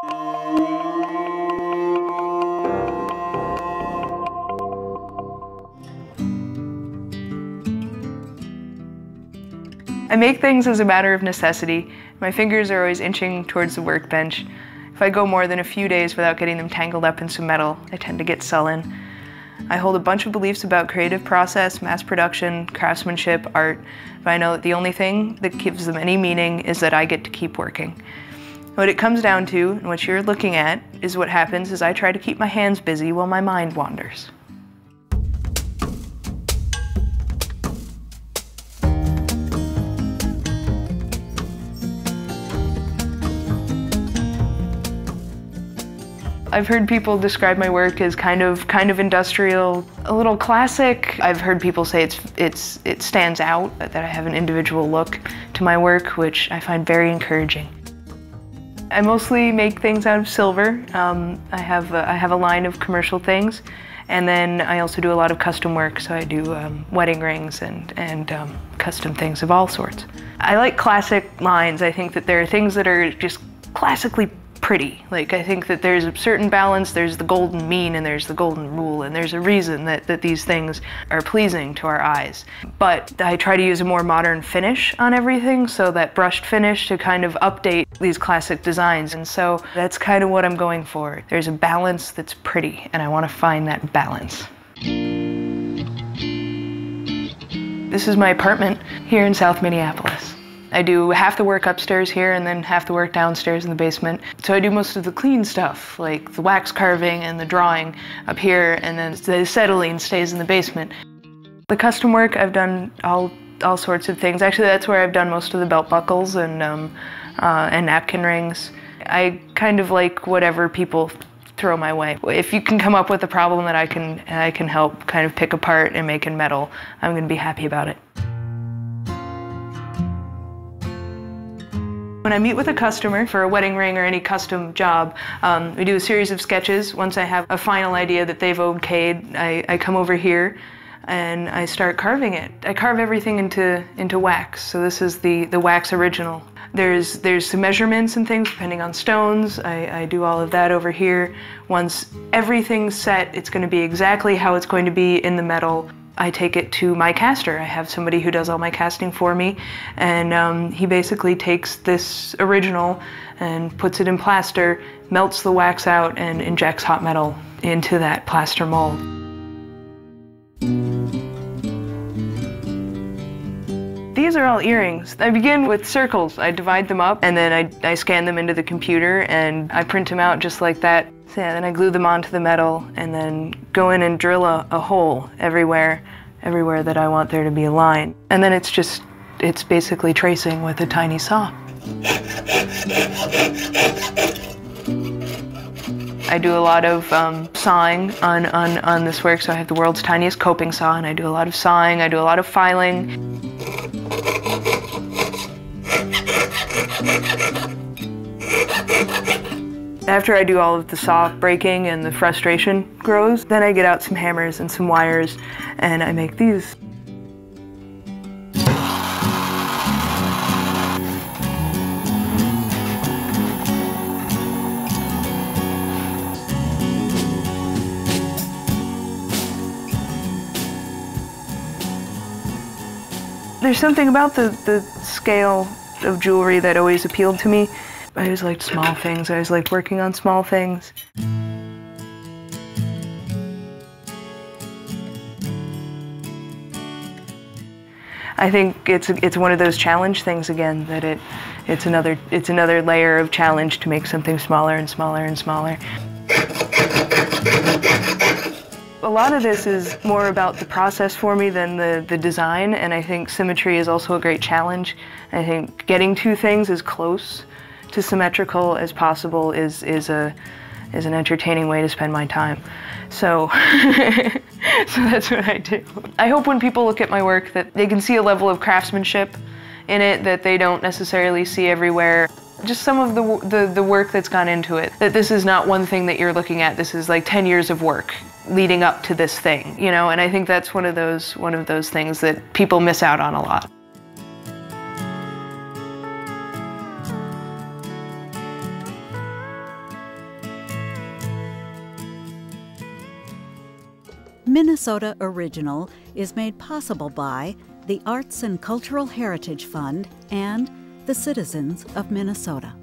I make things as a matter of necessity. My fingers are always inching towards the workbench. If I go more than a few days without getting them tangled up in some metal, I tend to get sullen. I hold a bunch of beliefs about creative process, mass production, craftsmanship, art, but I know that the only thing that gives them any meaning is that I get to keep working. What it comes down to, and what you're looking at, is what happens is I try to keep my hands busy while my mind wanders. I've heard people describe my work as kind of industrial, a little classic. I've heard people say it stands out, that I have an individual look to my work, which I find very encouraging. I mostly make things out of silver. I have a line of commercial things, and then I also do a lot of custom work. So I do wedding rings and custom things of all sorts. I like classic lines. I think that there are things that are just classically pretty. Like, I think that there's a certain balance, there's the golden mean and there's the golden rule, and there's a reason that these things are pleasing to our eyes. But I try to use a more modern finish on everything, so that brushed finish to kind of update these classic designs, and so that's kind of what I'm going for. There's a balance that's pretty, and I want to find that balance. This is my apartment here in South Minneapolis. I do half the work upstairs here and then half the work downstairs in the basement. So I do most of the clean stuff, like the wax carving and the drawing up here, and then the acetylene stays in the basement. The custom work, I've done all sorts of things. Actually, that's where I've done most of the belt buckles and napkin rings. I kind of like whatever people throw my way. If you can come up with a problem that I can help kind of pick apart and make in metal, I'm going to be happy about it. When I meet with a customer for a wedding ring or any custom job, we do a series of sketches. Once I have a final idea that they've okayed, I come over here and I start carving it. I carve everything into wax, so this is the wax original. There's some measurements and things depending on stones. I do all of that over here. Once everything's set, it's going to be exactly how it's going to be in the metal. I take it to my caster. I have somebody who does all my casting for me, and he basically takes this original and puts it in plaster, melts the wax out, and injects hot metal into that plaster mold. These are all earrings. I begin with circles. I divide them up, and then I scan them into the computer, and I print them out just like that. So yeah, then I glue them onto the metal, and then go in and drill a hole everywhere that I want there to be a line. And then it's basically tracing with a tiny saw. I do a lot of sawing on this work, so I have the world's tiniest coping saw, and I do a lot of sawing, I do a lot of filing. After I do all of the saw breaking and the frustration grows, then I get out some hammers and some wires and I make these. There's something about the scale of jewelry that always appealed to me. I always liked small things. I always liked working on small things. I think it's one of those challenge things again, that it's another layer of challenge to make something smaller and smaller and smaller. A lot of this is more about the process for me than the design, and I think symmetry is also a great challenge. I think getting two things as close to symmetrical as possible is an entertaining way to spend my time. So, so that's what I do. I hope when people look at my work that they can see a level of craftsmanship in it that they don't necessarily see everywhere. Just some of the work that's gone into it. That this is not one thing that you're looking at. This is like 10 years of work leading up to this thing, you know. And I think that's one of those things that people miss out on a lot. Minnesota Original is made possible by the Arts and Cultural Heritage Fund and the citizens of Minnesota.